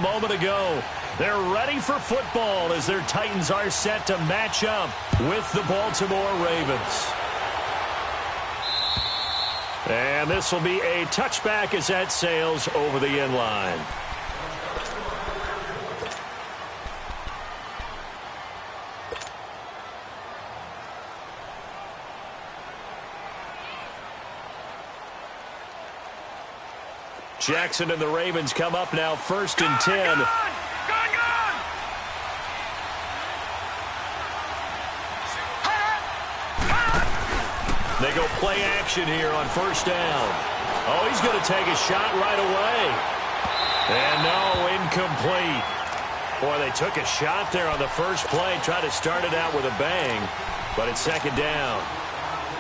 moment ago. They're ready for football as their Titans are set to match up with the Baltimore Ravens. And this will be a touchback as that sails over the end line. Jackson and the Ravens come up now, 1st and 10. They go play action here on 1st down. Oh, he's going to take a shot right away. And no, incomplete. Boy, they took a shot there on the first play, tried to start it out with a bang, but it's 2nd down.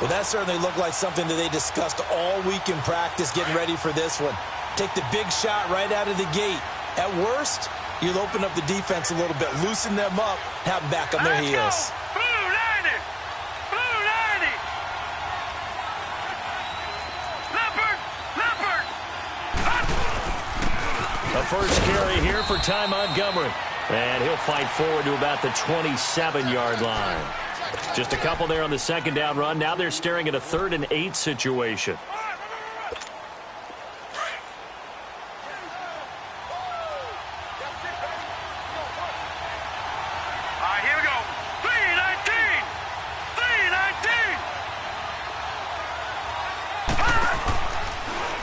Well, that certainly looked like something that they discussed all week in practice, getting ready for this one. Take the big shot right out of the gate. At worst, you'll open up the defense a little bit, loosen them up, have them back on their heels. The first carry here for Ty Montgomery. And he'll fight forward to about the 27-yard line. Just a couple there on the 2nd down run. Now they're staring at a 3rd and 8 situation.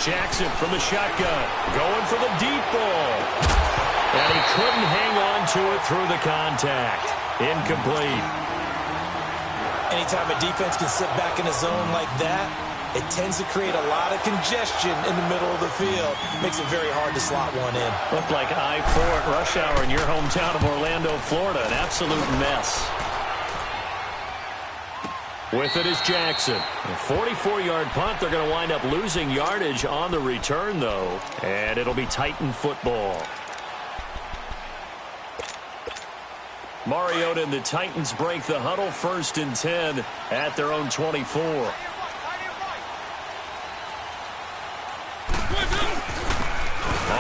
Jackson from the shotgun, going for the deep ball. And he couldn't hang on to it through the contact. Incomplete. Anytime a defense can sit back in a zone like that, it tends to create a lot of congestion in the middle of the field. Makes it very hard to slot one in. Looked like I-4 at rush hour in your hometown of Orlando, Florida. An absolute mess. With it is Jackson. A 44-yard punt. They're going to wind up losing yardage on the return, though. And it'll be Titan football. Mariota and the Titans break the huddle, 1st and 10 at their own 24.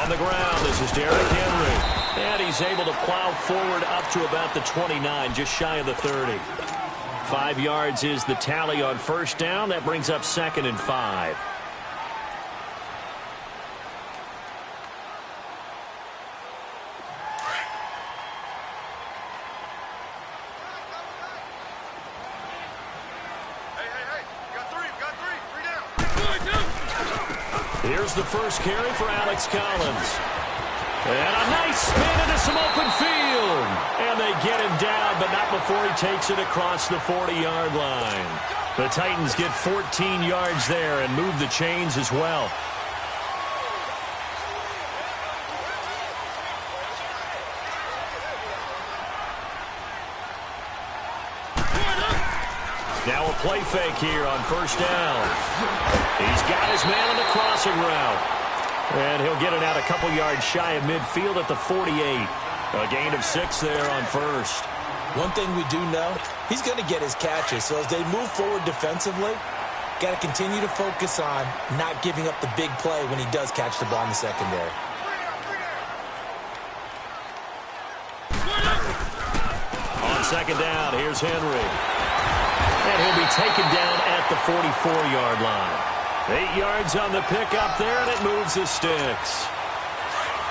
On the ground, this is Derrick Henry. And he's able to plow forward up to about the 29, just shy of the 30. 5 yards is the tally on 1st down. That brings up 2nd and 5. Here's the first carry for Alex Collins. And a nice spin into some open field. And they get him down, but not before he takes it across the 40-yard line. The Titans get 14 yards there and move the chains as well. Now a play fake here on 1st down. He's got his man on the crossing route. And he'll get it out a couple yards shy of midfield at the 48. A gain of 6 there on 1st. One thing we do know, he's going to get his catches. So as they move forward defensively, got to continue to focus on not giving up the big play when he does catch the ball in the secondary. On 2nd down, here's Henry. And he'll be taken down at the 44-yard line. 8 yards on the pickup there, and it moves the sticks.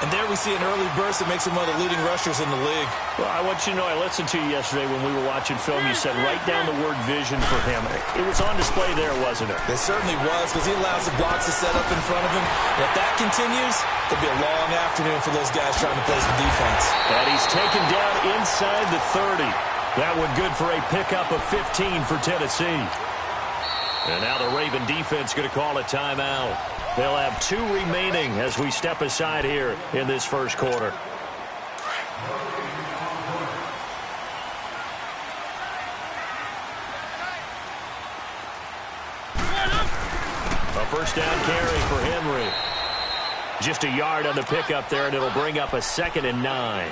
And there we see an early burst that makes him one of the leading rushers in the league. Well, I want you to know, I listened to you yesterday when we were watching film. You said write down the word vision for him. It was on display there, wasn't it? It certainly was, because he allows the blocks to set up in front of him. And if that continues, it'll be a long afternoon for those guys trying to play some defense. And he's taken down inside the 30. That one good for a pickup of 15 for Tennessee. And now the Raven defense going to call a timeout. They'll have 2 remaining as we step aside here in this first quarter. A 1st down carry for Henry. Just a yard on the pickup there, and it'll bring up a 2nd and 9.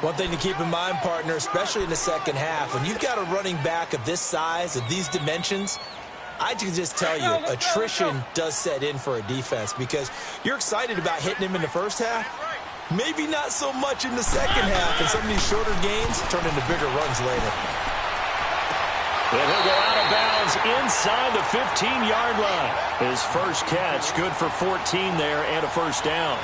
One thing to keep in mind, partner, especially in the second half, when you've got a running back of this size, of these dimensions, I can just tell you, attrition does set in for a defense because you're excited about hitting him in the first half, Maybe not so much in the second half, and some of these shorter gains turn into bigger runs later. And he'll go out of bounds inside the 15-yard line. His first catch, good for 14 there and a first down.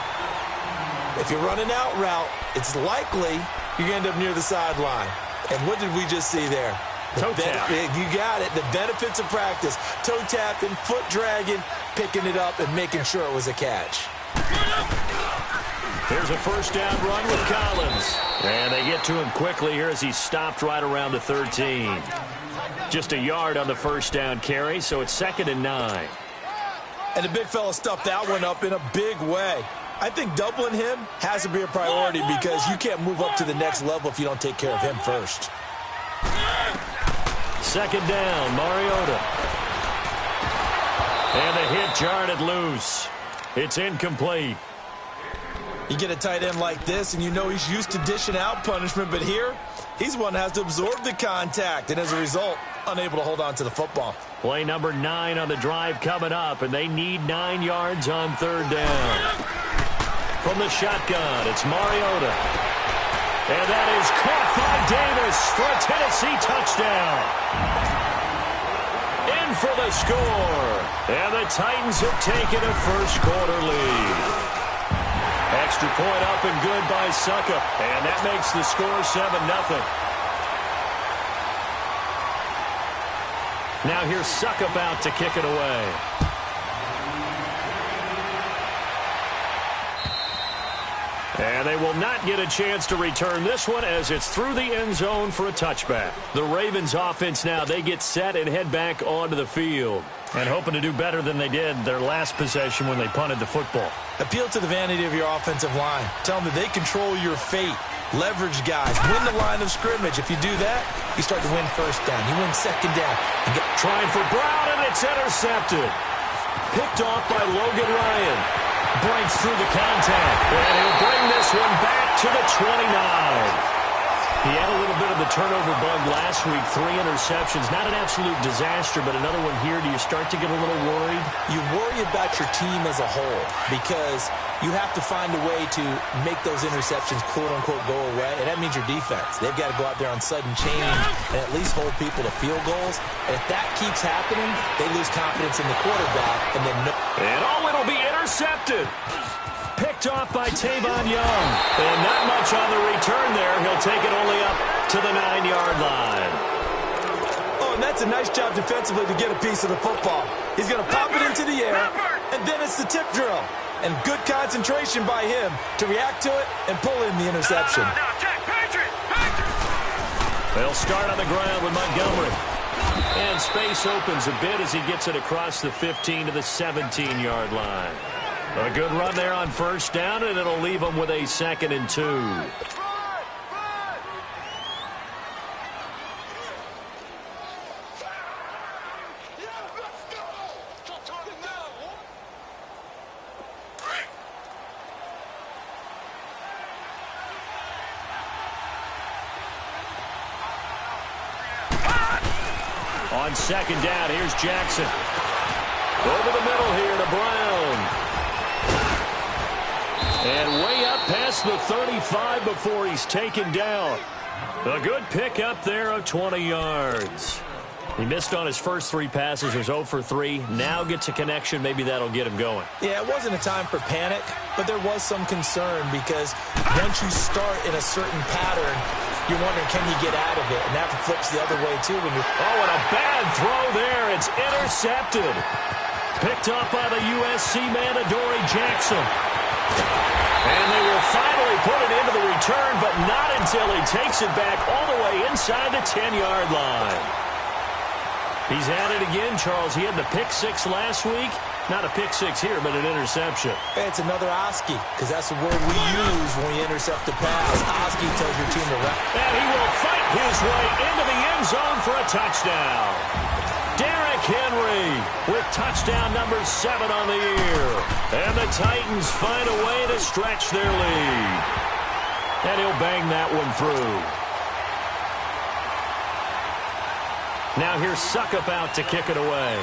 If you're running out route, it's likely you're going to end up near the sideline. And what did we just see there? Toe tap. You got it. The benefits of practice. Toe tapping, foot dragging, picking it up, and making sure it was a catch. Here's a first down run with Collins. And they get to him quickly here as he stopped right around the 13. Just a yard on the first down carry, so it's 2nd and 9. And the big fella stuffed that one up in a big way. I think doubling him has to be a priority because you can't move up to the next level if you don't take care of him first. 2nd down, Mariota. And the hit jarred it loose. It's incomplete. You get a tight end like this, and you know he's used to dishing out punishment, but here, he's one that has to absorb the contact, and as a result, unable to hold on to the football. Play number 9 on the drive coming up, and they need 9 yards on 3rd down. From the shotgun, it's Mariota. And that is caught by Davis for a Tennessee touchdown. In for the score. And the Titans have taken a first-quarter lead. Extra point up and good by Succop. And that makes the score 7-0. Now here's Succop out to kick it away. And they will not get a chance to return this one as it's through the end zone for a touchback. The Ravens offense now, they get set and head back onto the field. And hoping to do better than they did their last possession when they punted the football. Appeal to the vanity of your offensive line. Tell them that they control your fate. Leverage guys. Win the line of scrimmage. If you do that, you start to win first down. You win second down. Trying for Brown, and it's intercepted. Picked off by Logan Ryan. Breaks through the contact. And he'll bring this one back to the 29. He had a little bit of the turnover bug last week. 3 interceptions. Not an absolute disaster, but another one here. Do you start to get a little worried? You worry about your team as a whole because you have to find a way to make those interceptions, quote-unquote, go away, and that means your defense. They've got to go out there on sudden change and at least hold people to field goals. And if that keeps happening, they lose confidence in the quarterback. And it'll be intercepted. Picked off by Tavon Young. And not much on the return there. He'll take it only up to the 9-yard line. Oh, and that's a nice job defensively to get a piece of the football. He's going to pop it into the air, and then it's the tip drill. And good concentration by him to react to it and pull in the interception. They'll start on the ground with Montgomery. And space opens a bit as he gets it across the 15 to the 17-yard line. A good run there on first down, and it'll leave them with a 2nd and 2. On 2nd down, here's Jackson. Over the middle here to Brown. And way up past the 35 before he's taken down. A good pick up there of 20 yards. He missed on his first 3 passes, was 0 for 3. Now gets a connection. Maybe that'll get him going. Yeah, it wasn't a time for panic, but there was some concern because once you start in a certain pattern, you're wondering, can you get out of it? And that flips the other way, too. When you're and a bad throw there. It's intercepted. Picked up by the USC man, Adoree Jackson. And they will finally put it into the return, but not until he takes it back all the way inside the 10-yard line. He's at it again, Charles. He had the pick 6 last week. Not a pick 6 here, but an interception. It's another Oski, because that's the word we use when we intercept a pass. Oski tells your team to run. And he will fight his way into the end zone for a touchdown. Derrick Henry with touchdown number 7 on the year. And the Titans find a way to stretch their lead. And he'll bang that one through. Now here's Succop out to kick it away.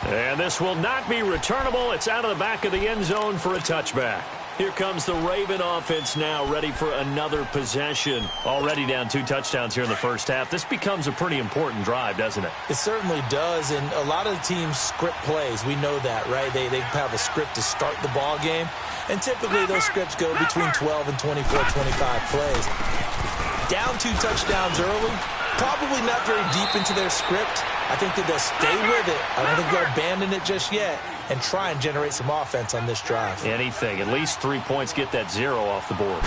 And this will not be returnable. It's out of the back of the end zone for a touchback. Here comes the Raven offense now, ready for another possession. Already down 2 touchdowns here in the first half. This becomes a pretty important drive, doesn't it? It certainly does, and a lot of the teams script plays. We know that, right? They have a script to start the ball game, and typically those scripts go between 12 and 24, 25 plays. Down 2 touchdowns early, probably not very deep into their script. I think that they'll stay with it. I don't think they'll abandon it just yet and try and generate some offense on this drive. Anything. At least 3 points, get that 0 off the board.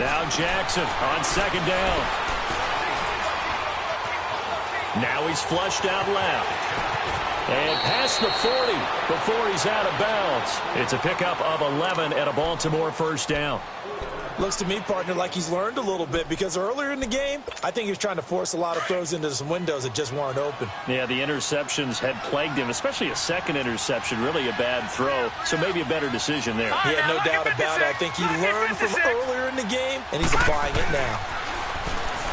Now Jackson on second down. Now he's flushed out left. And past the 40 before he's out of bounds. It's a pickup of 11 at a Baltimore first down. Looks to me, partner, like he's learned a little bit because earlier in the game, I think he was trying to force a lot of throws into some windows that just weren't open. Yeah, the interceptions had plagued him, especially a second interception, really a bad throw. So maybe a better decision there. Yeah, no doubt about it. I think he learned from earlier in the game, and he's applying it now.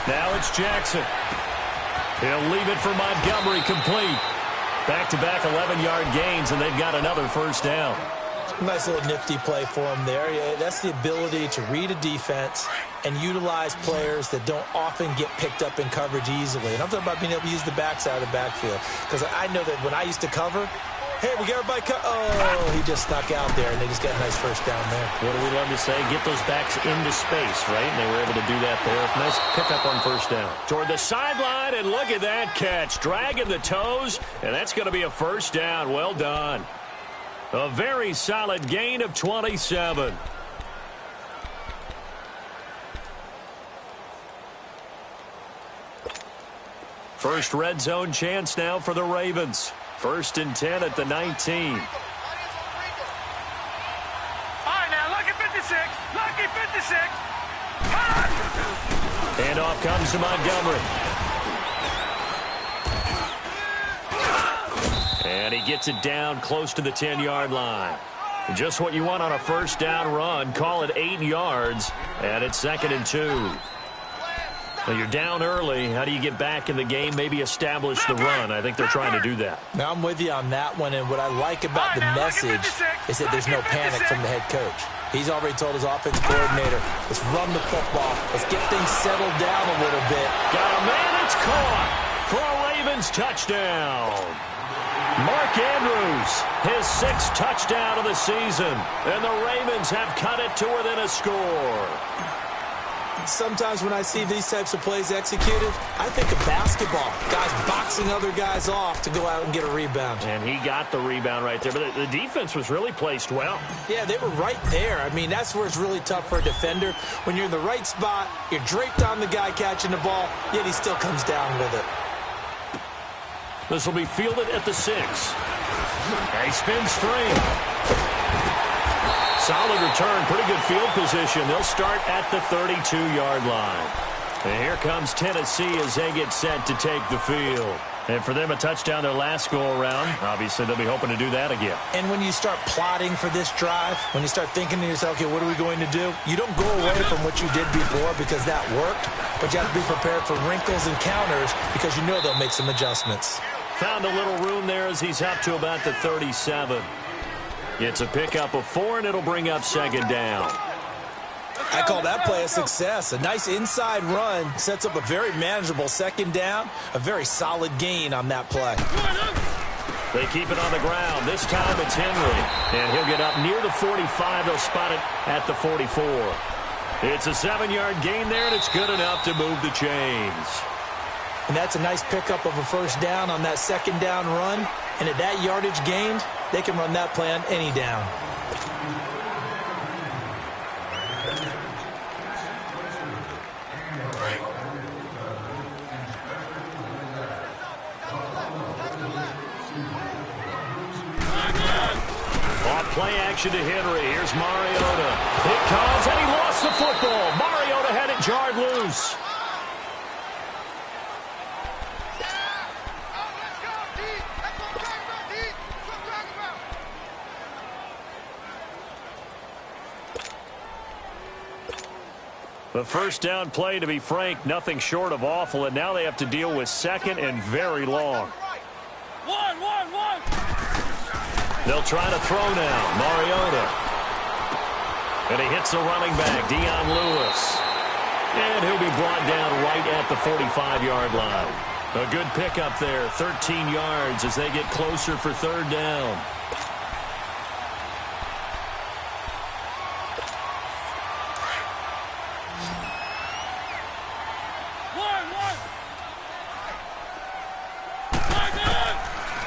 Now it's Jackson. He'll leave it for Montgomery complete. Back-to-back 11-yard gains, and they've got another first down. Nice little nifty play for him there. Yeah, that's the ability to read a defense and utilize players that don't often get picked up in coverage easily. And I'm talking about being able to use the backside of the backfield. Because I know that when I used to cover, hey, we got everybody oh, he just snuck out there, and they just got a nice first down there. What do we love to say? Get those backs into space, right? And they were able to do that there. Nice pickup on first down. Toward the sideline, and look at that catch. Dragging the toes, and that's going to be a first down. Well done. A very solid gain of 27. First red zone chance now for the Ravens. 1st and 10 at the 19. All right, now, lucky 56. Lucky 56. And off comes to Montgomery. And he gets it down close to the 10-yard line. Just what you want on a first down run. Call it 8 yards. And it's 2nd and 2. Well, you're down early. How do you get back in the game? Maybe establish the run. I think they're trying to do that. Now, I'm with you on that one. And what I like about the message is that there's no panic from the head coach. He's already told his offensive coordinator, let's run the football. Let's get things settled down a little bit. Got a man. It's caught for a Ravens touchdown. Mark Andrews, his 6th touchdown of the season, and the Ravens have cut it to within a score. Sometimes when I see these types of plays executed, I think of basketball. Guys boxing other guys off to go out and get a rebound. And he got the rebound right there, but the defense was really placed well. Yeah, they were right there. I mean, that's where it's really tough for a defender. When you're in the right spot, you're draped on the guy catching the ball, yet he still comes down with it. This will be fielded at the 6. And he spins free. Solid return, pretty good field position. They'll start at the 32-yard line. And here comes Tennessee as they get set to take the field. And for them, a touchdown their last go-around. Obviously, they'll be hoping to do that again. And when you start plotting for this drive, when you start thinking to yourself, okay, what are we going to do? You don't go away from what you did before because that worked, but you have to be prepared for wrinkles and counters because you know they'll make some adjustments. Found a little room there as he's up to about the 37. It's a pickup of 4, and it'll bring up 2nd down. I call that play a success. A nice inside run sets up a very manageable 2nd down. A very solid gain on that play. They keep it on the ground. This time it's Henry. And he'll get up near the 45. They'll spot it at the 44. It's a 7-yard gain there, and it's good enough to move the chains. And that's a nice pickup of a first down on that 2nd down run. And at that yardage gained, they can run that play on any down. Play action to Henry. Here's Mariota. It comes, and he lost the football. Mariota had it jarred loose. The first down play, to be frank, nothing short of awful, and now they have to deal with 2nd and very long. One. They'll try to throw now. Mariota. And he hits the running back, Dion Lewis. And he'll be brought down right at the 45-yard line. A good pickup there, 13 yards as they get closer for third down.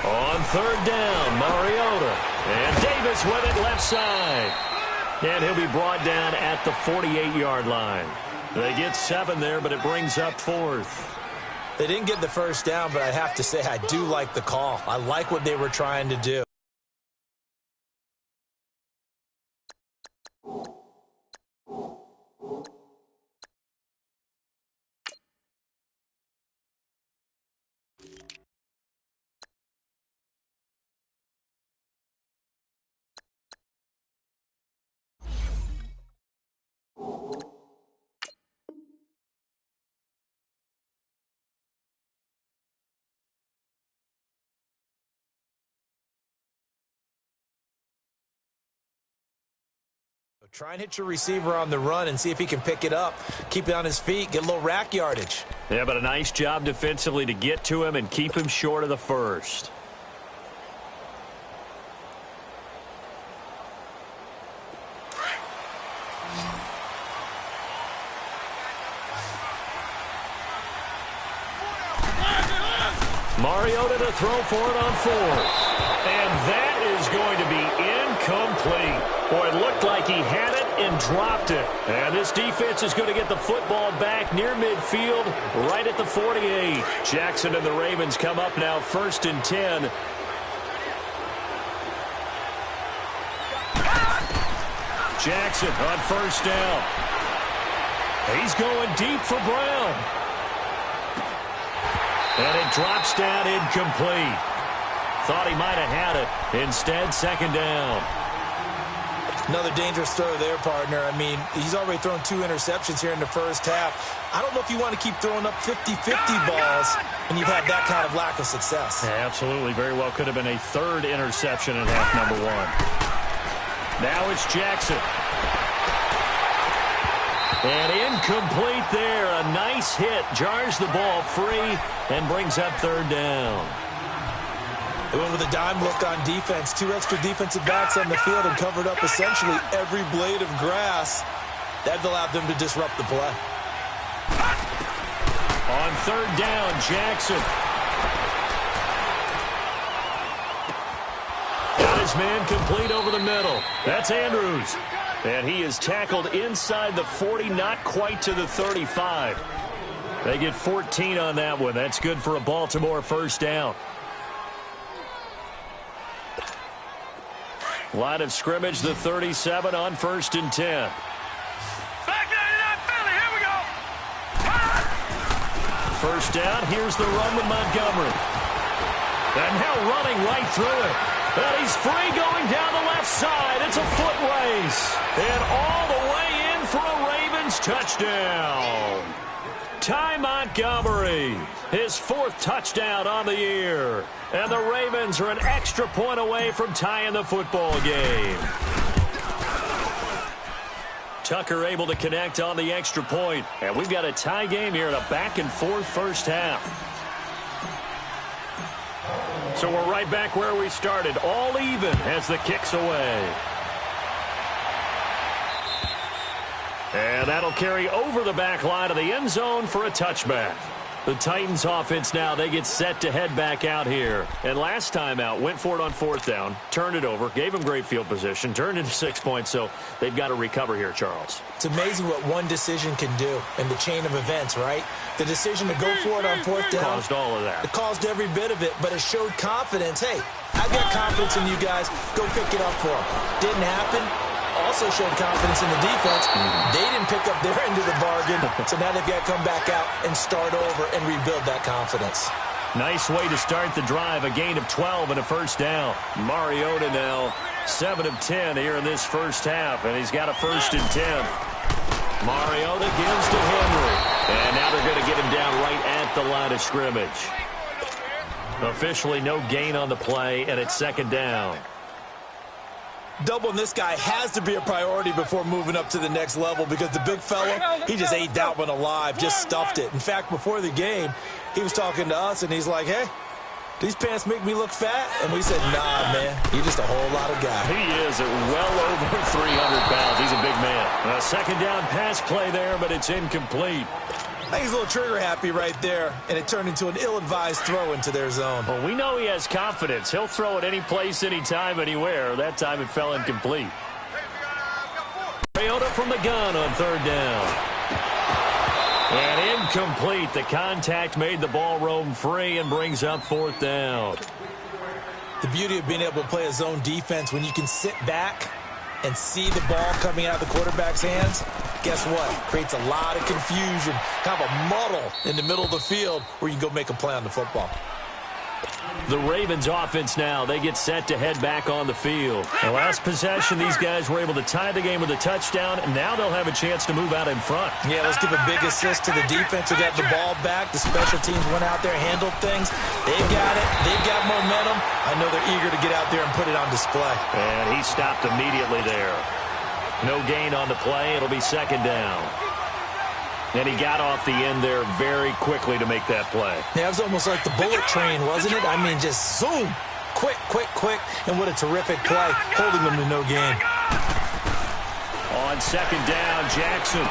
On third down, Mariota. And Davis with it left side. And he'll be brought down at the 48-yard line. They get 7 there, but it brings up 4th. They didn't get the first down, but I have to say I do like the call. I like what they were trying to do. Try and hit your receiver on the run and see if he can pick it up. Keep it on his feet. Get a little rack yardage. Yeah, but a nice job defensively to get to him and keep him short of the first. Mariota to throw for it on 4th. And that is going to be incomplete. Boy, it looked like he had it and dropped it. And this defense is going to get the football back near midfield, right at the 48. Jackson and the Ravens come up now 1st and 10. Jackson on 1st down. He's going deep for Brown. And it drops down incomplete. Thought he might have had it. Instead, 2nd down. Another dangerous throw there, partner. I mean, he's already thrown 2 interceptions here in the first half. I don't know if you want to keep throwing up 50-50 balls when you've had that kind of lack of success. Yeah, absolutely. Very well could have been a 3rd interception in half number 1. Now it's Jackson. And incomplete there. A nice hit. Jars the ball free and brings up 3rd down. They went with a dime look on defense. 2 extra defensive backs on the field and covered up essentially every blade of grass. That allowed them to disrupt the play. On 3rd down, Jackson. Got his man complete over the middle. That's Andrews. And he is tackled inside the 40, not quite to the 35. They get 14 on that one. That's good for a Baltimore 1st down. Line of scrimmage, the 37 on 1st and 10. Back 99 Philly, here we go. 1st down, here's the run with Montgomery. And now running right through it. And he's free going down the left side. It's a foot race. And all the way in for a Ravens touchdown. Ty Montgomery, his 4th touchdown on the year. And the Ravens are an extra point away from tying the football game. Tucker able to connect on the extra point. And we've got a tie game here in a back-and-forth first half. So we're right back where we started. All even as the kick's away. And that'll carry over the back line of the end zone for a touchback. The Titans offense now, they get set to head back out here. And last time out, went for it on 4th down, turned it over, gave them great field position, turned into 6 points, so they've got to recover here, Charles. It's amazing what one decision can do in the chain of events, right? The decision to go for it on 4th down. Caused all of that. It caused every bit of it, but it showed confidence. Hey, I've got confidence in you guys. Go pick it up for them. Didn't happen. Also showed confidence in the defense. They didn't pick up their end of the bargain, so now they've got to come back out and start over and rebuild that confidence. Nice way to start the drive, a gain of 12 and a 1st down. Mariota now 7 of 10 here in this first half, and he's got a 1st and 10. Mariota gives to Henry, and now they're going to get him down right at the line of scrimmage. Officially no gain on the play, and it's 2nd down. Doubling this guy has to be a priority before moving up to the next level because the big fella, he just ate that one alive, just stuffed it. In fact, before the game, he was talking to us, and he's like, hey, these pants make me look fat? And we said, nah, man, you're just a whole lot of guy. He is at well over 300 pounds. He's a big man. A second down pass play there, but it's incomplete. I think he's a little trigger happy right there, and it turned into an ill-advised throw into their zone. Well, we know he has confidence. He'll throw it any place, anytime, anywhere. That time it fell incomplete. Mariota from the gun on third down. And incomplete. The contact made the ball roam free and brings up fourth down. The beauty of being able to play a zone defense when you can sit back and see the ball coming out of the quarterback's hands, guess what? Creates a lot of confusion, kind of a muddle in the middle of the field where you can go make a play on the football. The Ravens offense now, they get set to head back on the field. The last possession, these guys were able to tie the game with a touchdown, and now they'll have a chance to move out in front. Yeah, let's give a big assist to the defense who got the ball back. The special teams went out there, handled things. They've got it. They've got momentum. I know they're eager to get out there and put it on display. And he stopped immediately there. No gain on the play. It'll be second down. And he got off the end there very quickly to make that play. Yeah, it was almost like the bullet train, wasn't it? I mean, just zoom. Quick, quick, quick. And what a terrific play, holding them to no gain. On second down, Jackson.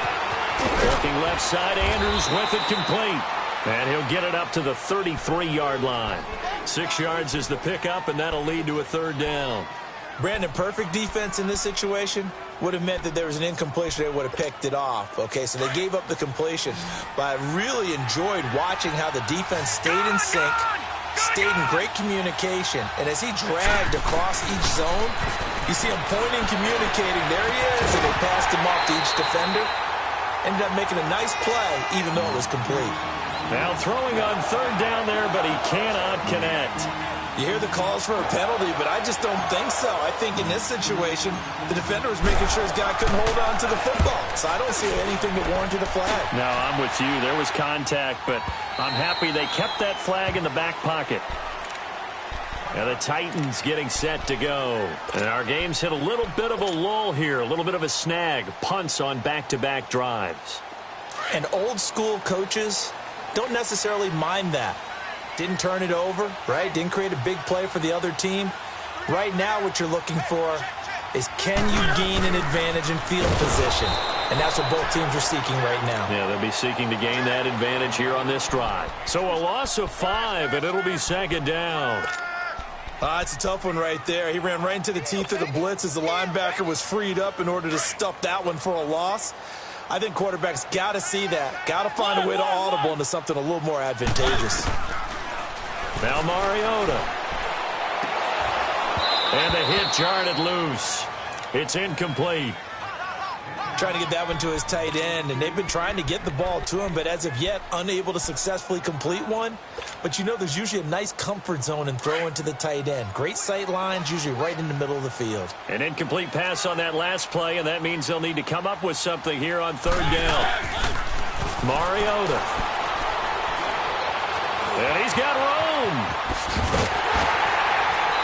Working left side, Andrews with it complete. And he'll get it up to the 33-yard line. 6 yards is the pickup, and that'll lead to a third down. Brandon, perfect defense in this situation would have meant that there was an incompletion. They would have picked it off. Okay, so they gave up the completion. But I really enjoyed watching how the defense stayed in sync, stayed in great communication. And as he dragged across each zone, you see him pointing, communicating. There he is. And they passed him off to each defender. Ended up making a nice play, even though it was complete. Now throwing on third down there, but he cannot connect. You hear the calls for a penalty, but I just don't think so. I think in this situation, the defender was making sure his guy couldn't hold on to the football. So I don't see anything that warranted a flag. No, I'm with you. There was contact, but I'm happy they kept that flag in the back pocket. Now the Titans getting set to go. And our game's hit a little bit of a lull here, a little bit of a snag. Punts on back-to-back drives. And old school coaches don't necessarily mind that. Didn't turn it over, right? Didn't create a big play for the other team. Right now what you're looking for is can you gain an advantage in field position? And that's what both teams are seeking right now. Yeah, they'll be seeking to gain that advantage here on this drive. So a loss of 5, and it'll be second down. It's a tough one right there. He ran right into the teeth of the blitz as the linebacker was freed up in order to stuff that one for a loss. I think quarterbacks got to see that. Got to find a way to audible into something a little more advantageous. Now Mariota. And the hit jarred it loose. It's incomplete. Trying to get that one to his tight end, and they've been trying to get the ball to him, but as of yet, unable to successfully complete one. But you know there's usually a nice comfort zone in throwing to the tight end. Great sight lines, usually right in the middle of the field. An incomplete pass on that last play, and that means they'll need to come up with something here on third down. Mariota. And he's got room.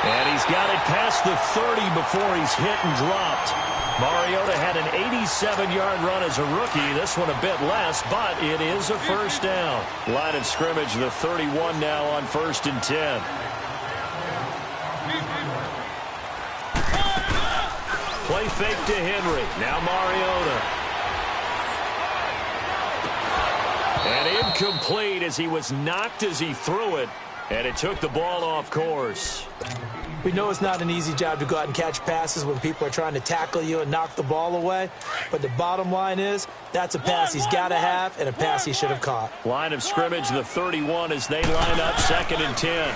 And he's got it past the 30 before he's hit and dropped. Mariota had an 87-yard run as a rookie. This one a bit less, but it is a first down. Line of scrimmage, the 31 now on 1st and 10. Play fake to Henry. Now Mariota. And incomplete as he was knocked as he threw it. And it took the ball off course. We know it's not an easy job to go out and catch passes when people are trying to tackle you and knock the ball away. But the bottom line is, that's a pass he's got to have and a pass he should have caught. Line of scrimmage, the 31 as they line up 2nd and 10.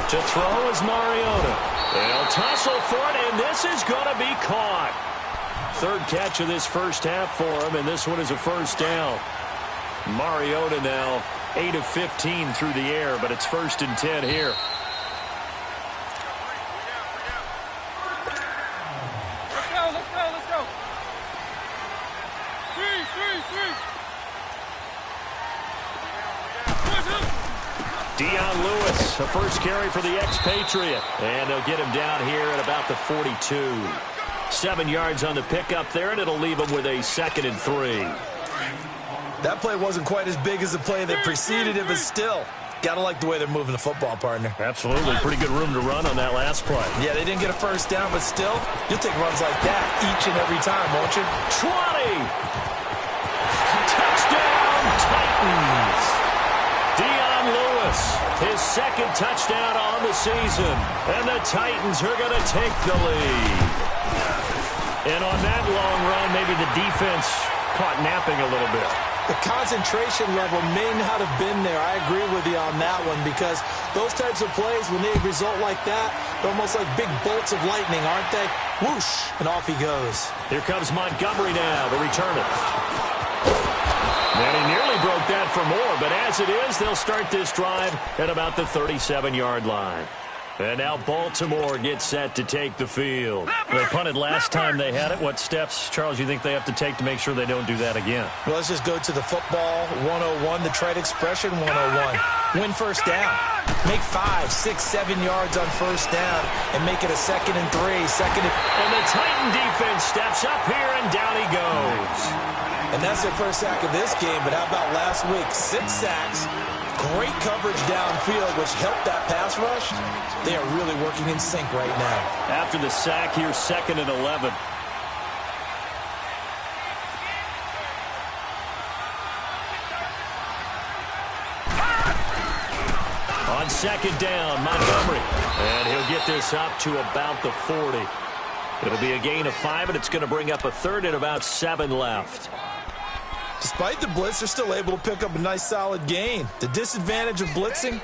To throw is Mariota. They'll tussle for it, and this is going to be caught. 3rd catch of this first half for him, and this one is a first down. Mariota now 8 of 15 through the air, but it's 1st and 10 here. Let's go. 3. Deion Dion Lewis, a first carry for the expatriate. And they'll get him down here at about the 42. 7 yards on the pickup there, and it'll leave him with a 2nd and 3. That play wasn't quite as big as the play that preceded it, but still, gotta like the way they're moving the football, partner. Absolutely. Pretty good room to run on that last play. Yeah, they didn't get a first down, but still, you'll take runs like that each and every time, won't you? 20! Touchdown, Titans! Dion Lewis, his 2nd touchdown on the season. And the Titans are going to take the lead. And on that long run, maybe the defense caught napping a little bit. The concentration level may not have been there. I agree with you on that one because those types of plays, when they result like that, they're almost like big bolts of lightning, aren't they? Whoosh, and off he goes. Here comes Montgomery now to return it. And he nearly broke that for more, but as it is, they'll start this drive at about the 37-yard line. And now Baltimore gets set to take the field. They punted last time they had it. What steps, Charles, you think they have to take to make sure they don't do that again? Well, let's just go to the football 101, the trite expression 101. Win first down. Make 5, 6, 7 yards on first down and make it a 2nd and 3. And the Titan defense steps up here, and down he goes. And that's their first sack of this game, but how about last week? 6 sacks. Great coverage downfield, which helped that pass rush. They are really working in sync right now. After the sack, here's 2nd and 11. On 2nd down, Montgomery. And he'll get this up to about the 40. It'll be a gain of 5, and it's going to bring up a 3rd and about 7 left. Despite the blitz, they're still able to pick up a nice solid gain. The disadvantage of blitzing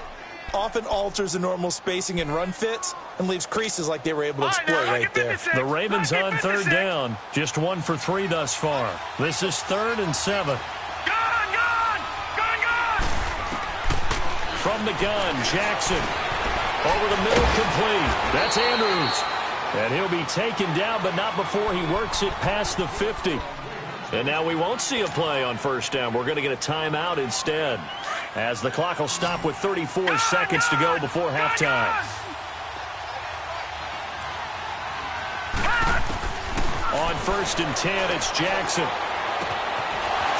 often alters the normal spacing and run fits and leaves creases like they were able to exploit right there. The Ravens on 3rd down. Just 1 for 3 thus far. This is 3rd and 7. Gone! From the gun, Jackson. Over the middle, complete. That's Andrews. And he'll be taken down, but not before he works it past the 50. And now we won't see a play on first down. We're going to get a timeout instead, as the clock will stop with 34 seconds to go before halftime. On 1st and 10, it's Jackson.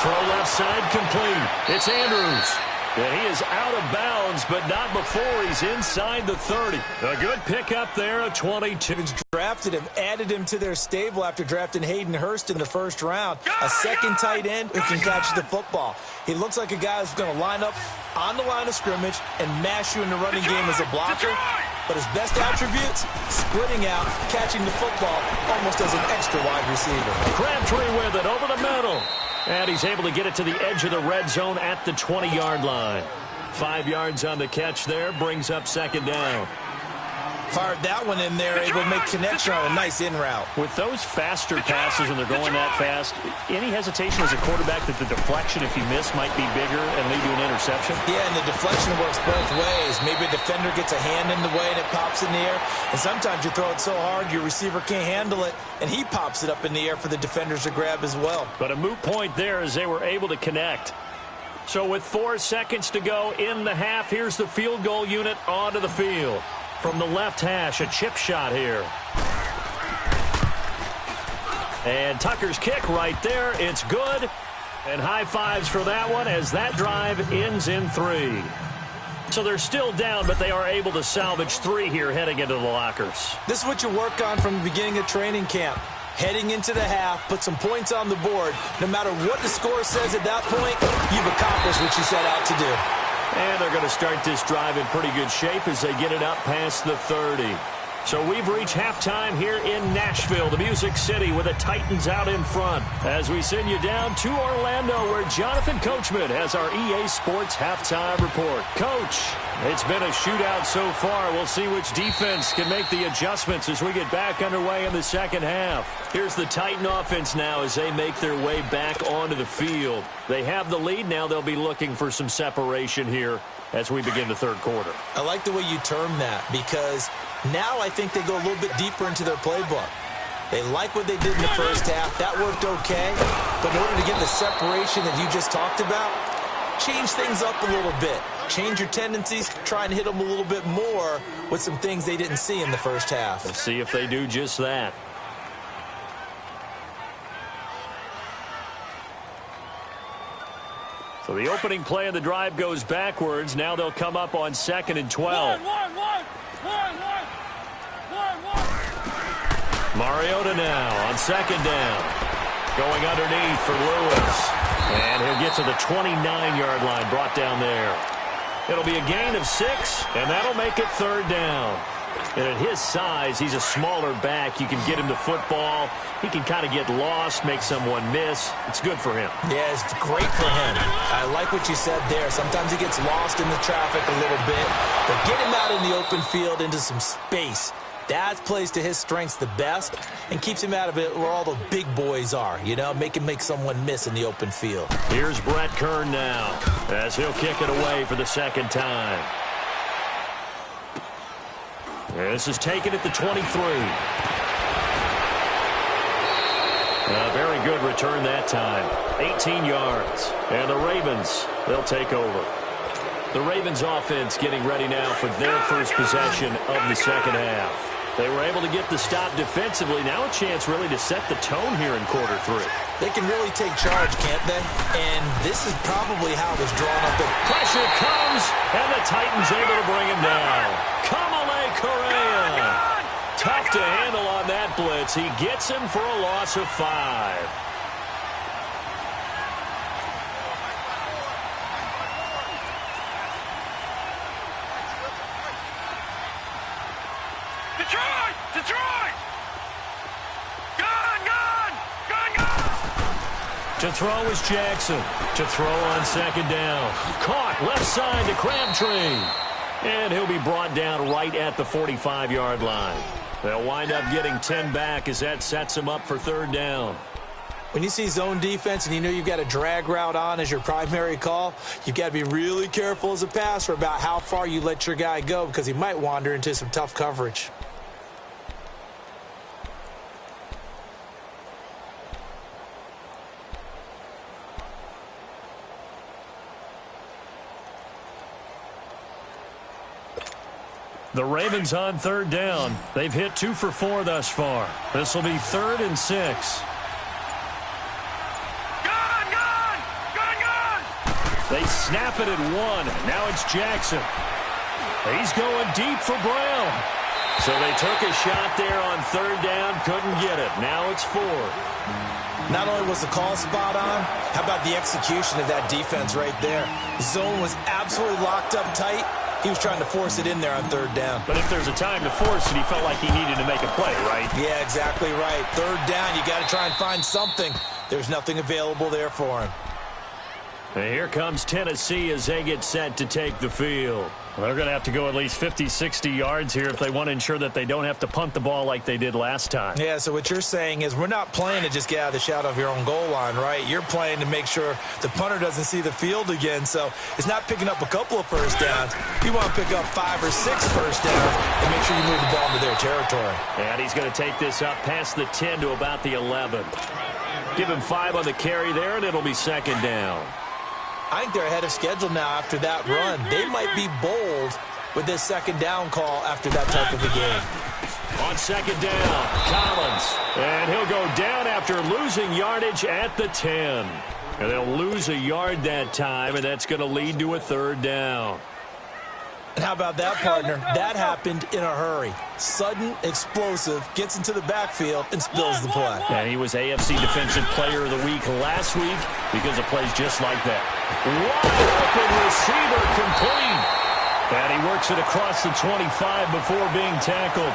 Throw left side complete. It's Andrews. And he is out of bounds, but not before he's inside the 30. A good pickup there, a 22. Drafted him, added him to their stable after drafting Hayden Hurst in the 1st round. A 2nd tight end who can catch the football. He looks like a guy who's going to line up on the line of scrimmage and mash you in the running game as a blocker. But his best attributes, splitting out, catching the football almost as an extra wide receiver. Crabtree with it over the middle. And he's able to get it to the edge of the red zone at the 20-yard line. 5 yards on the catch there, brings up 2nd down. Fired that one in there, able to make connection on a nice in route. With those faster passes and they're going that fast, any hesitation as a quarterback that the deflection, if you miss, might be bigger and lead to an interception? Yeah, and the deflection works both ways. Maybe a defender gets a hand in the way and it pops in the air. And sometimes you throw it so hard your receiver can't handle it, and he pops it up in the air for the defenders to grab as well. But a moot point there as they were able to connect. So with 4 seconds to go in the half, here's the field goal unit onto the field. From the left hash, a chip shot here. And Tucker's kick right there. It's good. And high fives for that one as that drive ends in 3. So they're still down, but they are able to salvage 3 here heading into the lockers. This is what you work on from the beginning of training camp. Heading into the half, put some points on the board. No matter what the score says at that point, you've accomplished what you set out to do. And they're going to start this drive in pretty good shape as they get it up past the 30. So we've reached halftime here in Nashville, the Music City, with the Titans out in front. As we send you down to Orlando, where Jonathan Coachman has our EA Sports Halftime Report. Coach, it's been a shootout so far. We'll see which defense can make the adjustments as we get back underway in the second half. Here's the Titan offense now as they make their way back onto the field. They have the lead. Now they'll be looking for some separation here as we begin the third quarter. I like the way you term that, because now I think they go a little bit deeper into their playbook. They like what they did in the first half. That worked okay. But in order to get the separation that you just talked about, change things up a little bit. change your tendencies, try and hit them a little bit more with some things they didn't see in the first half. Let's see if they do just that. So the opening play of the drive goes backwards. Now they'll come up on 2nd and 12. Mariota now on 2nd down. Going underneath for Lewis. And he'll get to the 29-yard line, brought down there. It'll be a gain of 6, and that'll make it 3rd down. And at his size, he's a smaller back. You can get him to football. He can kind of get lost, make someone miss. It's good for him. Yeah, it's great for him. I like what you said there. Sometimes he gets lost in the traffic a little bit, but get him out in the open field into some space. That plays to his strengths the best and keeps him out of it where all the big boys are, you know, make someone miss in the open field. Here's Brett Kern now as he'll kick it away for the 2nd time. This is taken at the 23. A very good return that time. 18 yards. And the Ravens, they'll take over. The Ravens offense getting ready now for their first possession of the 2nd half. They were able to get the stop defensively. Now a chance really to set the tone here in quarter 3. They can really take charge, can't they? And this is probably how it was drawn up. Pressure comes, and the Titans able to bring him down. Kamale Correa. Tough to handle on that blitz. He gets him for a loss of 5. Detroit! Gun! To throw is Jackson. To throw on 2nd down. Caught left side to Crabtree. And he'll be brought down right at the 45-yard line. They'll wind up getting 10 back as that sets them up for 3rd down. When you see zone defense and you know you've got a drag route on as your primary call, you've got to be really careful as a passer about how far you let your guy go because he might wander into some tough coverage. The Ravens on 3rd down. They've hit 2 for 4 thus far. This will be 3rd and 6. Gun! They snap it at 1. Now it's Jackson. He's going deep for Brown. So they took a shot there on 3rd down. Couldn't get it. Now it's 4th. Not only was the call spot on, how about the execution of that defense right there? The zone was absolutely locked up tight. He was trying to force it in there on 3rd down. But if there's a time to force it, he felt like he needed to make a play, right? Yeah, exactly right. 3rd down, you got to try and find something. There's nothing available there for him. And here comes Tennessee as they get set to take the field. Well, they're going to have to go at least 50, 60 yards here if they want to ensure that they don't have to punt the ball like they did last time. Yeah, so what you're saying is we're not playing to just get out of the shadow of your own goal line, right? You're playing to make sure the punter doesn't see the field again. So it's not picking up a couple of first downs. You want to pick up 5 or 6 first downs and make sure you move the ball into their territory. And he's going to take this up past the 10 to about the 11. Give him 5 on the carry there, and it'll be 2nd down. I think they're ahead of schedule now after that run. They might be bold with this 2nd down call after that type of a game. On 2nd down, Collins. And he'll go down after losing yardage at the 10. And they'll lose a yard that time, and that's going to lead to a 3rd down. And how about that, partner? That happened in a hurry. Sudden, explosive, gets into the backfield, and spills the play. And he was AFC Defensive Player of the Week last week because of plays just like that. Wide open receiver complete. And he works it across the 25 before being tackled.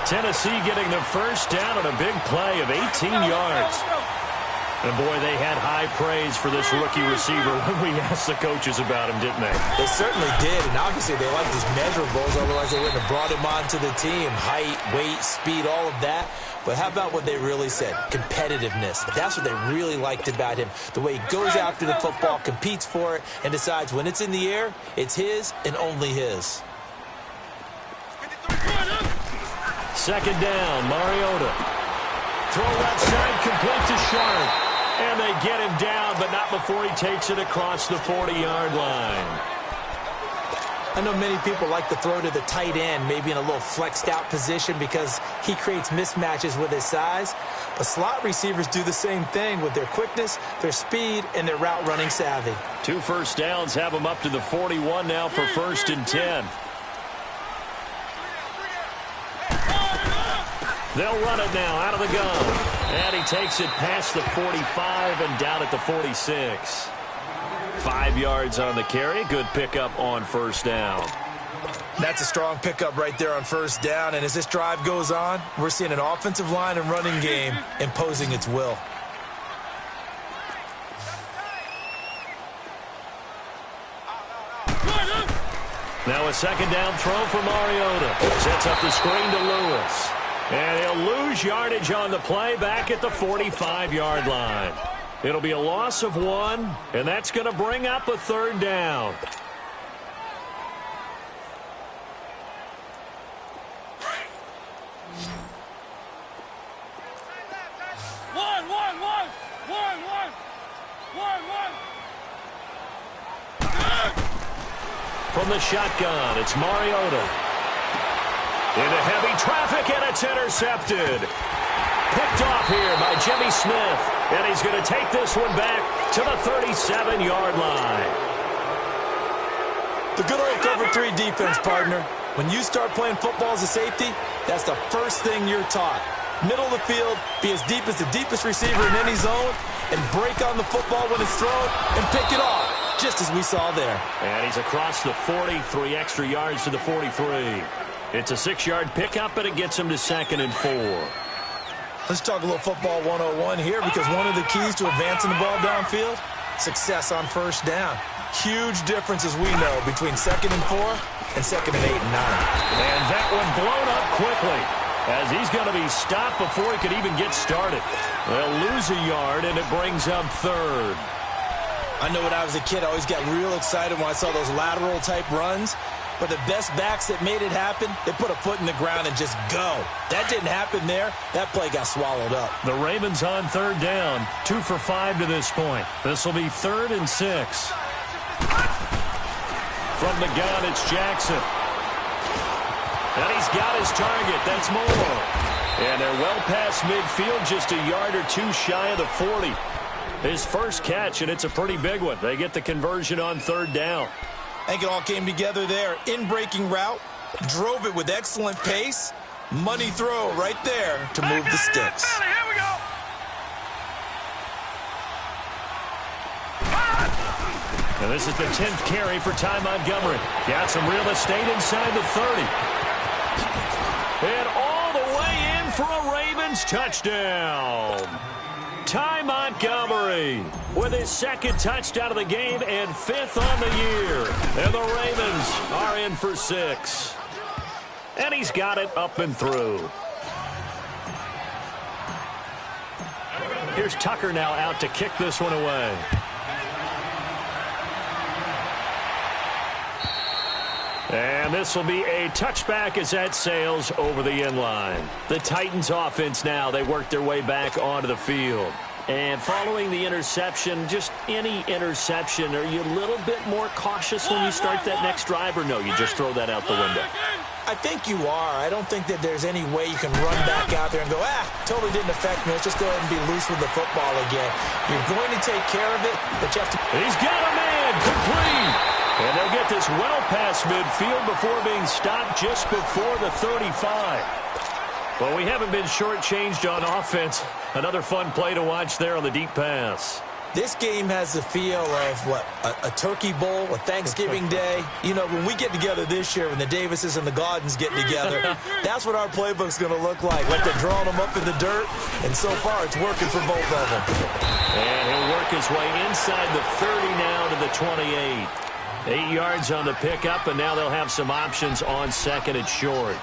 Tennessee getting the first down on a big play of 18 yards. And, boy, they had high praise for this rookie receiver when we asked the coaches about him, didn't they? They certainly did, and obviously they liked his measurables, otherwise they wouldn't have brought him onto the team. Height, weight, speed, all of that. But how about what they really said? Competitiveness. That's what they really liked about him. The way he goes after the football, competes for it, and decides when it's in the air, it's his and only his. 2nd down, Mariota. Throw left side, complete to Sharp. And they get him down, but not before he takes it across the 40-yard line. I know many people like to throw to the tight end, maybe in a little flexed out position because he creates mismatches with his size. But slot receivers do the same thing with their quickness, their speed, and their route running savvy. 2 first downs have them up to the 41 now for 1st and 10. They'll run it now out of the gun. And he takes it past the 45 and down at the 46. 5 yards on the carry. Good pickup on 1st down. That's a strong pickup right there on 1st down. And as this drive goes on, we're seeing an offensive line and running game imposing its will. Now a 2nd down throw for Mariota. Sets up the screen to Lewis. And he'll lose yardage on the play back at the 45-yard line. It'll be a loss of 1, and that's going to bring up a 3rd down. From the shotgun, it's Mariota. Into heavy traffic, and it's intercepted. Picked off here by Jimmy Smith. And he's going to take this one back to the 37-yard line. The good old cover 3 defense, partner. When you start playing football as a safety, that's the first thing you're taught. Middle of the field, be as deep as the deepest receiver in any zone, and break on the football when it's thrown, and pick it off, just as we saw there. And he's across the 40, 3 extra yards to the 43. It's a 6-yard pickup, and it gets him to 2nd and 4. Let's talk a little football 101 here, because one of the keys to advancing the ball downfield, success on 1st down. Huge difference, as we know, between 2nd and 4 and 2nd and 8 and 9. And that one blown up quickly, as he's going to be stopped before he could even get started. They'll lose a yard, and it brings up 3rd. I know when I was a kid, I always got real excited when I saw those lateral-type runs. But the best backs that made it happen, they put a foot in the ground and just go. That didn't happen there. That play got swallowed up. The Ravens on 3rd down. 2 for 5 to this point. This will be 3rd and 6. From the gun, it's Jackson. And he's got his target. That's Moore. And they're well past midfield, just a yard or 2 shy of the 40. His first catch, and it's a pretty big one. They get the conversion on 3rd down. I think it all came together there. In-breaking route, drove it with excellent pace. Money throw right there to move the sticks. Here we go. And this is the 10th carry for Ty Montgomery. Got some real estate inside the 30. And all the way in for a Ravens touchdown. Ty Montgomery with his 2nd touchdown of the game and 5th on the year. And the Ravens are in for 6. And he's got it up and through. Here's Tucker now out to kick this one away. And this will be a touchback as that sails over the end line. The Titans offense now, they work their way back onto the field. And following the interception, just any interception, are you a little bit more cautious when you start that next drive, or no, you just throw that out the window? I think you are. I don't think that there's any way you can run back out there and go, totally didn't affect me. Let's just go ahead and be loose with the football again. You're going to take care of it, but you have to... He's got a man, complete. And they'll get this well past midfield before being stopped just before the 35. Well, we haven't been shortchanged on offense. Another fun play to watch there on the deep pass. This game has the feel of, a turkey bowl, a Thanksgiving day. You know, when we get together this year, when the Davises and the Gaudens get together, that's what our playbook's going to look like they're drawing them up in the dirt, and so far it's working for both of them. And he'll work his way inside the 30 now to the 28. 8 yards on the pickup, and now they'll have some options on 2nd and short.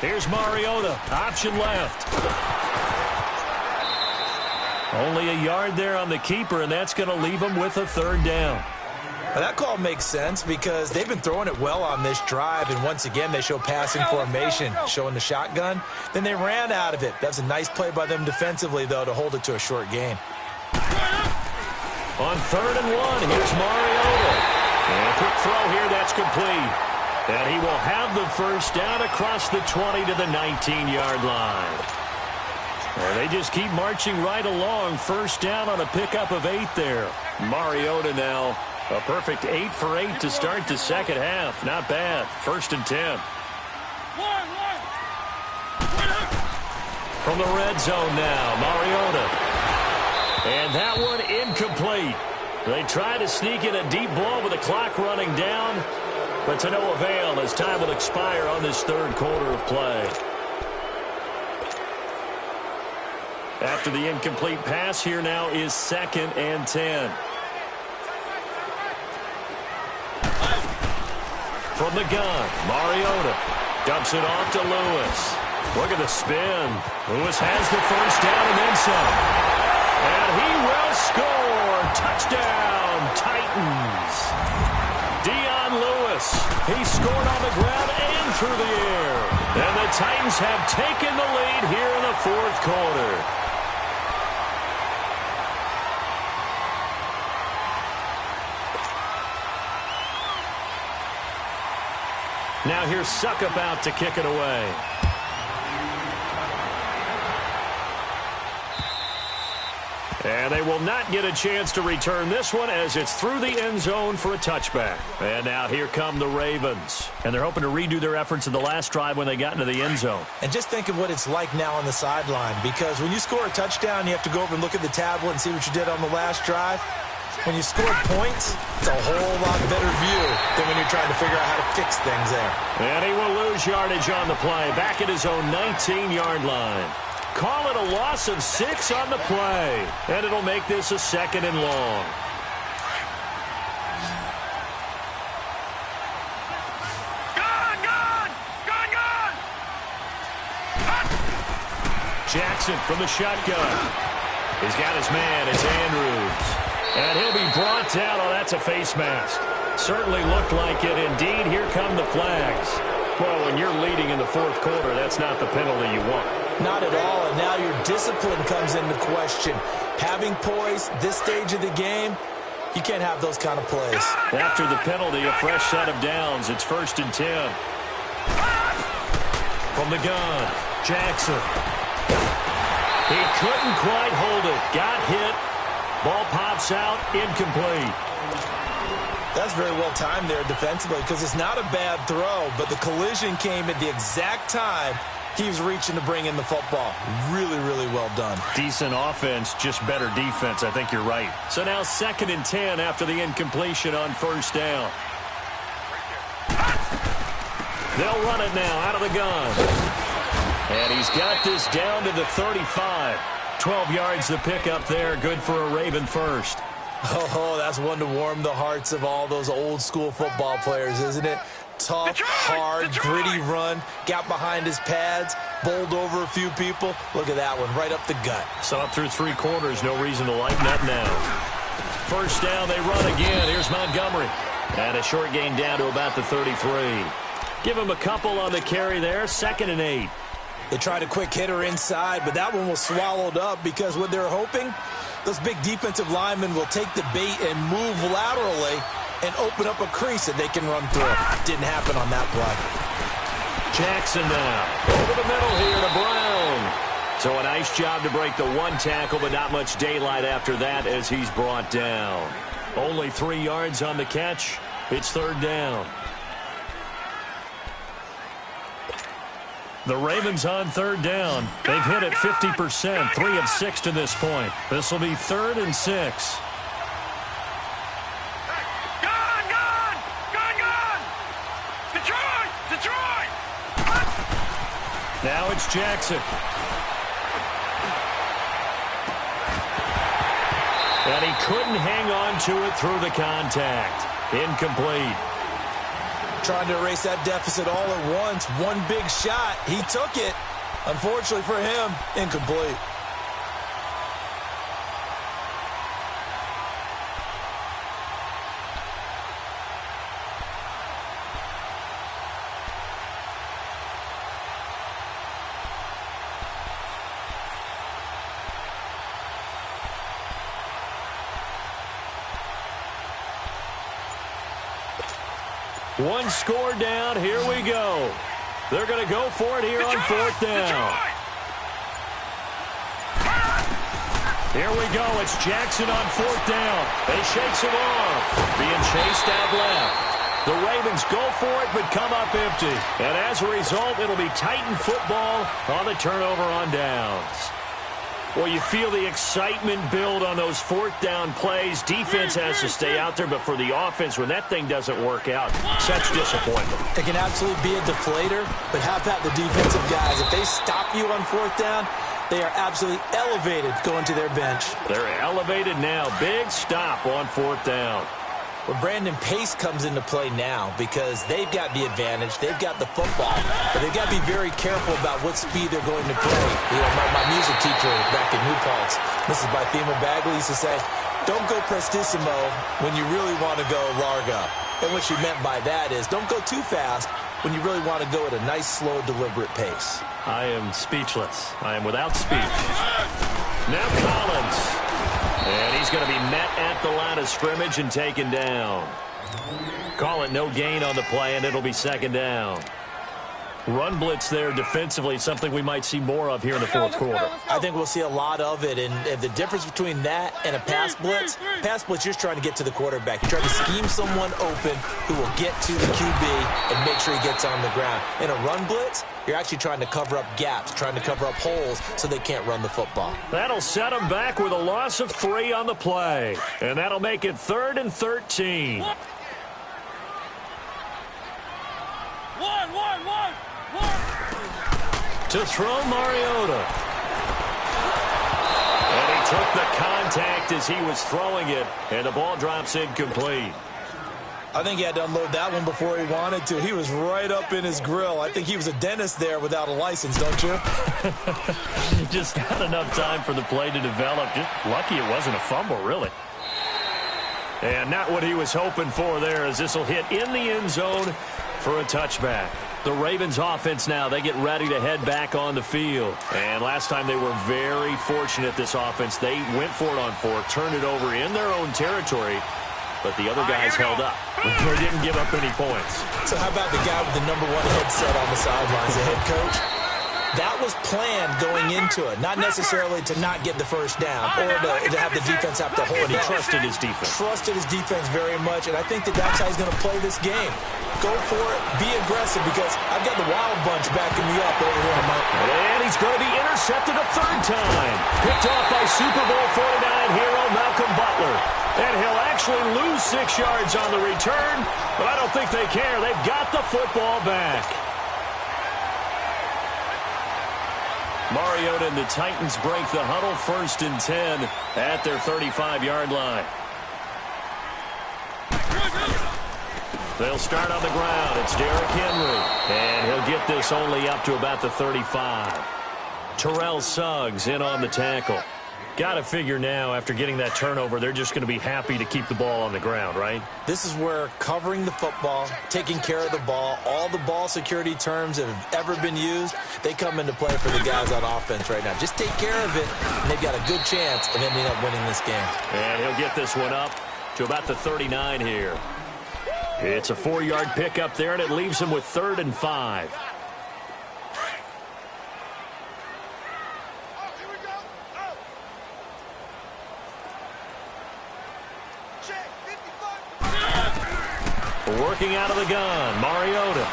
Here's Mariota, option left. Only a yard there on the keeper, and that's going to leave him with a 3rd down. Well, that call makes sense because they've been throwing it well on this drive, and once again they show passing formation, showing the shotgun. Then they ran out of it. That's a nice play by them defensively, though, to hold it to a short game. On 3rd and 1, here's Mariota. And a quick throw here, that's complete. And he will have the first down across the 20 to the 19-yard line. And they just keep marching right along. First down on a pickup of 8 there. Mariota now, a perfect 8 for 8 to start the second half. Not bad. 1st and 10. From the red zone now, Mariota. And that one incomplete. They try to sneak in a deep ball with the clock running down, but to no avail as time will expire on this 3rd quarter of play. After the incomplete pass, here now is 2nd and 10. From the gun, Mariota dumps it off to Lewis. Look at the spin. Lewis has the first down and then some. And he will score. Touchdown, Titans. Dion Lewis. He scored on the ground and through the air. And the Titans have taken the lead here in the 4th quarter. Now here's Succop out to kick it away. And they will not get a chance to return this one as it's through the end zone for a touchback. And now here come the Ravens. And they're hoping to redo their efforts in the last drive when they got into the end zone. And just think of what it's like now on the sideline, because when you score a touchdown, you have to go over and look at the tablet and see what you did on the last drive. When you score points, it's a whole lot better view than when you're trying to figure out how to fix things there. And he will lose yardage on the play, back at his own 19-yard line. Call it a loss of 6 on the play. And it'll make this a 2nd and long. Gone! Jackson from the shotgun. He's got his man. It's Andrews. And he'll be brought down. Oh, that's a face mask. Certainly looked like it. Indeed, here come the flags. Well, when you're leading in the 4th quarter, that's not the penalty you want. Not at all, and now your discipline comes into question. Having poise this stage of the game, you can't have those kind of plays. After the penalty, a fresh set of downs. It's 1st and 10. From the gun, Jackson. He couldn't quite hold it. Got hit. Ball pops out, incomplete. That's very well timed there defensively because it's not a bad throw, but the collision came at the exact time he was reaching to bring in the football. Really, really well done. Decent offense, just better defense. I think you're right. So now 2nd and 10 after the incompletion on 1st down. They'll run it now out of the gun. And he's got this down to the 35. 12 yards the pickup there. Good for a Raven first. Oh, that's one to warm the hearts of all those old school football players, isn't it? Tough, hard, gritty run. Got behind his pads, bowled over a few people. Look at that one, right up the gut. So up through 3 quarters, no reason to lighten up now. First down, they run again. Here's Montgomery. And a short gain down to about the 33. Give him a couple on the carry there. 2nd and 8. They tried a quick hitter inside, but that one was swallowed up because what they're hoping, those big defensive linemen will take the bait and move laterally and open up a crease that they can run through. Didn't happen on that play. Jackson now. Over the middle here to Brown. So a nice job to break the 1 tackle, but not much daylight after that as he's brought down. Only 3 yards on the catch. It's 3rd down. The Ravens on 3rd down. They've hit it 50%, 3 of 6 to this point. This will be 3rd and 6. Gone! Detroit! Now it's Jackson. And he couldn't hang on to it through the contact. Incomplete. Trying to erase that deficit all at once. One big shot. He took it. Unfortunately for him, incomplete. One score down. Here we go. They're going to go for it here on fourth down. Here we go. It's Jackson on fourth down. They shakes him off. Being chased out left. The Ravens go for it, but come up empty. And as a result, it'll be Titan football on the turnover on downs. Well, you feel the excitement build on those fourth down plays. Defense has to stay out there, but for the offense, when that thing doesn't work out, such disappointment. It can absolutely be a deflator, but how about the defensive guys? If they stop you on fourth down, they are absolutely elevated going to their bench. They're elevated now. Big stop on fourth down. Well, Brandon, pace comes into play now because they've got the advantage. They've got the football, but they've got to be very careful about what speed they're going to play. You know, my music teacher back in New Paltz, Mrs. Bythema Bagley, used to say, don't go prestissimo when you really want to go largo. And what she meant by that is don't go too fast when you really want to go at a nice, slow, deliberate pace. I am speechless. I am without speech. Now Collins. And he's going to be met at the line of scrimmage and taken down. Call it no gain on the play, and it'll be second down. Run blitz there defensively, something we might see more of here in the fourth quarter. I think we'll see a lot of it, and the difference between that and a pass blitz, you're just trying to get to the quarterback. You're trying to scheme someone open who will get to the QB and make sure he gets on the ground. In a run blitz, you're actually trying to cover up gaps, trying to cover up holes so they can't run the football. That'll set them back with a loss of 3 on the play, and that'll make it 3rd and 13. To throw Mariota. And he took the contact as he was throwing it, and the ball drops incomplete. I think he had to unload that one before he wanted to. He was right up in his grill. I think he was a dentist there without a license, don't you? Just not enough time for the play to develop. Just lucky it wasn't a fumble, really. And not what he was hoping for there, as this will hit in the end zone for a touchback. The Ravens offense now, they get ready to head back on the field. And last time they were very fortunate, this offense. They went for it on 4, turned it over in their own territory, but the other guys held up. They didn't give up any points. So how about the guy with the #1 headset on the sidelines, the head coach? That was planned going into it, not necessarily to not get the first down or to have the defense have to hold it. He trusted his defense. Trusted his defense very much, and I think that's how he's going to play this game. Go for it, be aggressive, because I've got the Wild Bunch backing me up over here on my... And he's going to be intercepted a 3rd time. Picked off by Super Bowl 49 hero Malcolm Butler. And he'll actually lose 6 yards on the return, but I don't think they care. They've got the football back. Mariota and the Titans break the huddle, 1st and 10 at their 35-yard line. They'll start on the ground. It's Derrick Henry, and he'll get this only up to about the 35. Terrell Suggs in on the tackle. Got to figure now, after getting that turnover, they're just going to be happy to keep the ball on the ground, right? This is where covering the football, taking care of the ball, all the ball security terms that have ever been used, they come into play for the guys on offense right now. Just take care of it, and they've got a good chance of ending up winning this game. And he'll get this one up to about the 39 here. It's a 4-yard pickup there, and it leaves him with 3rd and 5. Working out of the gun, Mariota.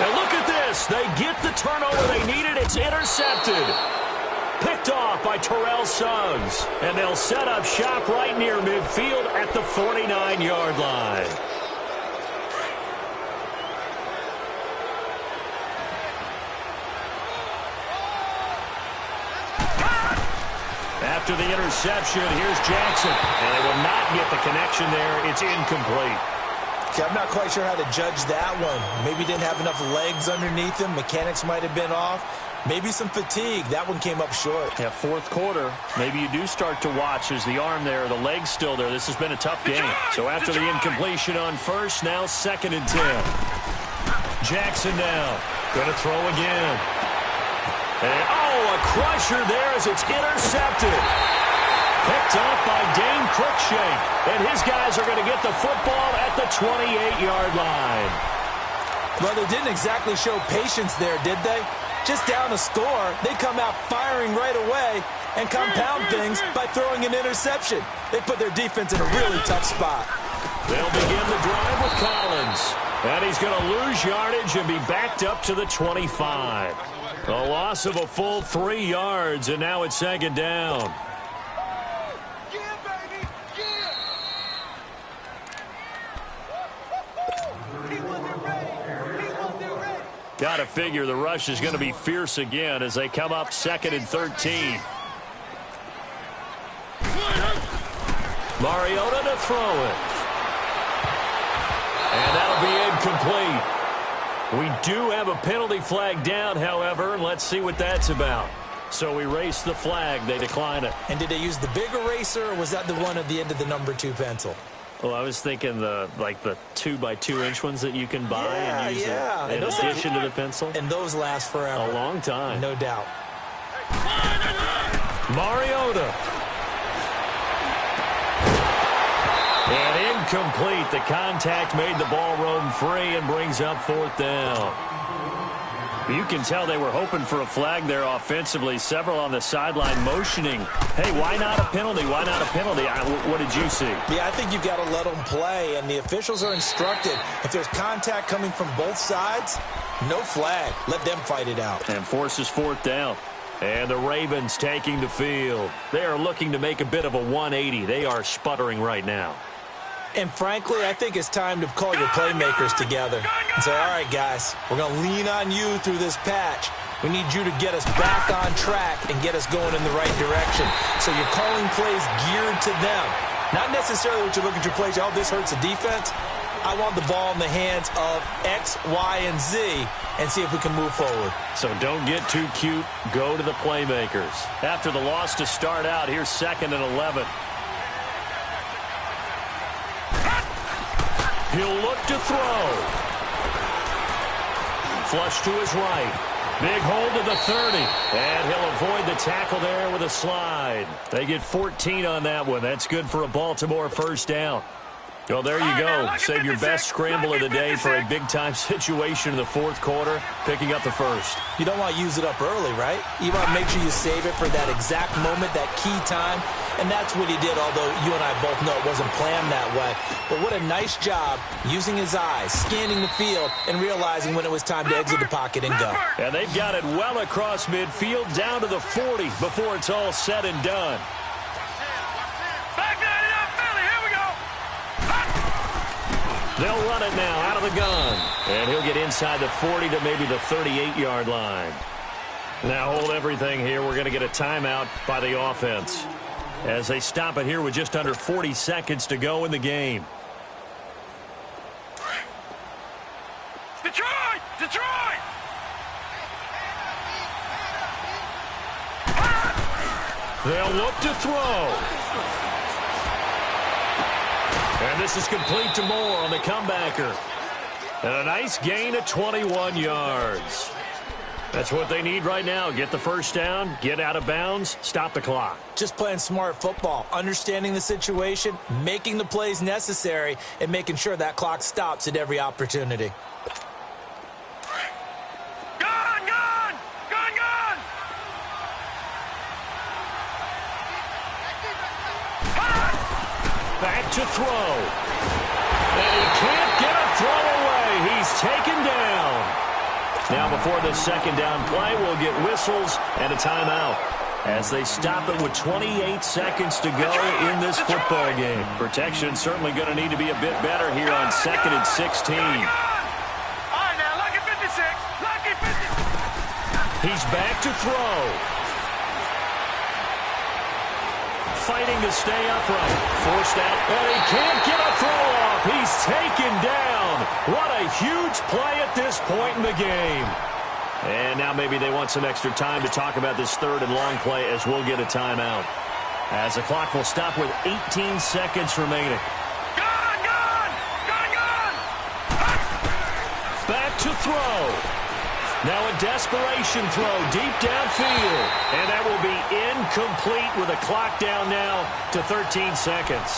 And look at this. They get the turnover they needed. It's intercepted. Picked off by Terrell Suggs. And they'll set up shop right near midfield at the 49-yard line. After the interception, here's Jackson. And they will not get the connection there. It's incomplete. See, I'm not quite sure how to judge that one. Maybe didn't have enough legs underneath him. Mechanics might have been off. Maybe some fatigue. That one came up short. Yeah, 4th quarter. Maybe you do start to watch as the arm there, the leg's still there. This has been a tough game. So after the incompletion on 1st, now 2nd and 10. Jackson now. Going to throw again. And, a crusher there as it's intercepted. Picked off by Dane Cruikshank. And his guys are going to get the football at the 28-yard line. Well, they didn't exactly show patience there, did they? Just down a score, they come out firing right away and compound things by throwing an interception. They put their defense in a really tough spot. They'll begin the drive with Collins. And he's going to lose yardage and be backed up to the 25. A loss of a full 3 yards, and now it's second down. Got to figure the rush is going to be fierce again as they come up 2nd and 13. Mariota to throw it. And that'll be incomplete. We do have a penalty flag down, however, and let's see what that's about. So we erase the flag. They decline it. And did they use the big eraser, or was that the one at the end of the number 2 pencil? Well, I was thinking the 2-by-2-inch ones that you can buy and use in addition to the pencil. And those last forever. A long time. No doubt. Mariota. And incomplete. The contact made the ball roam free and brings up 4th down. You can tell they were hoping for a flag there offensively. Several on the sideline motioning. Hey, why not a penalty? Why not a penalty? What did you see? Yeah, I think you've got to let them play, and the officials are instructed. If there's contact coming from both sides, no flag. Let them fight it out. And forces 4th down. And the Ravens taking the field. They are looking to make a bit of a 180. They are sputtering right now. And frankly, I think it's time to call your playmakers together and say, all right, guys, we're going to lean on you through this patch. We need you to get us back on track and get us going in the right direction. So you're calling plays geared to them. Not necessarily what you look at your plays, oh, this hurts the defense. I want the ball in the hands of X, Y, and Z and see if we can move forward. So don't get too cute. Go to the playmakers. After the loss to start out, here's 2nd and 11. He'll look to throw. Flush to his right. Big hold to the 30. And he'll avoid the tackle there with a slide. They get 14 on that one. That's good for a Baltimore 1st down. Well, there you go. Save your best scramble of the day for a big-time situation in the 4th quarter, picking up the 1st. You don't want to use it up early, right? You want to make sure you save it for that exact moment, that key time. And that's what he did, although you and I both know it wasn't planned that way. But what a nice job using his eyes, scanning the field, and realizing when it was time to exit the pocket and go. And they've got it well across midfield, down to the 40 before it's all said and done. They'll run it now out of the gun. And he'll get inside the 40 to maybe the 38-yard line. Now hold everything here. We're going to get a timeout by the offense as they stop it here with just under 40 seconds to go in the game. Detroit! Detroit! They'll look to throw. And this is complete to Moore on the comebacker. And a nice gain of 21 yards. That's what they need right now. Get the 1st down, get out of bounds, stop the clock. Just playing smart football, understanding the situation, making the plays necessary, and making sure that clock stops at every opportunity. Gun! Gun! Gun! Gun! Back to throw. And he can't get a throw away. He's taken down. Now before the 2nd down play, we'll get whistles and a timeout as they stop it with 28 seconds to go in this football game. Protection certainly going to need to be a bit better here on 2nd and 16. All right, now, lucky 56. Lucky 56. He's back to throw. Fighting to stay upright. Forced out. And he can't get a throw off. He's taken down. What a huge play at this point in the game. And now maybe they want some extra time to talk about this 3rd and long play as we'll get a timeout. As the clock will stop with 18 seconds remaining. Gun! Gun! Gun! Gun! Back to throw. Now a desperation throw deep downfield. And that will be incomplete with a clock down now to 13 seconds.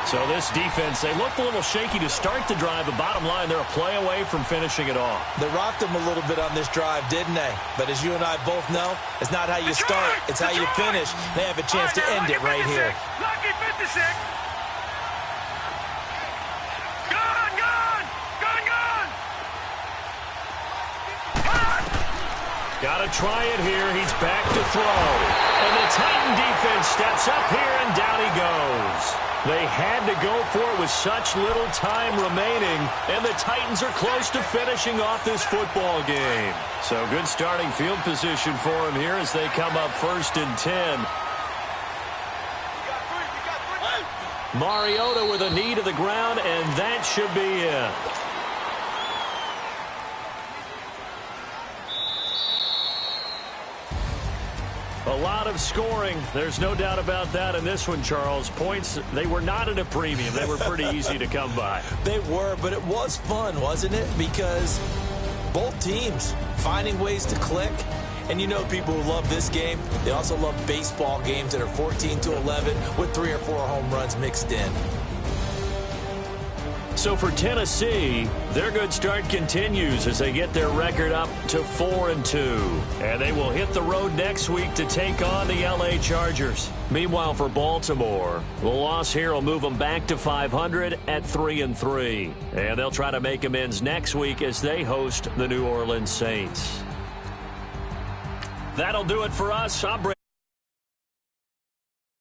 So this defense, they looked a little shaky to start the drive, but bottom line, they're a play away from finishing it off. They rocked them a little bit on this drive, didn't they? But as you and I both know, it's not how you start, it's how you finish. They have a chance to end it right here. Lucky 56. Gone, gone, gone, gone. Got to try it here. He's back to throw. And the Titan defense steps up here, and down he goes. They had to go for it with such little time remaining, and the Titans are close to finishing off this football game. So good starting field position for them here as they come up 1st and 10. Mariota with a knee to the ground, and that should be it. A lot of scoring. There's no doubt about that in this one, Charles. Points, they were not at a premium. They were pretty easy to come by. They were, but it was fun, wasn't it? Because both teams finding ways to click. And you know people who love this game, they also love baseball games that are 14-11 with 3 or 4 home runs mixed in. So for Tennessee, their good start continues as they get their record up to 4-2. And they will hit the road next week to take on the LA Chargers. Meanwhile, for Baltimore, the loss here will move them back to 500 at 3-3. And they'll try to make amends next week as they host the New Orleans Saints. That'll do it for us.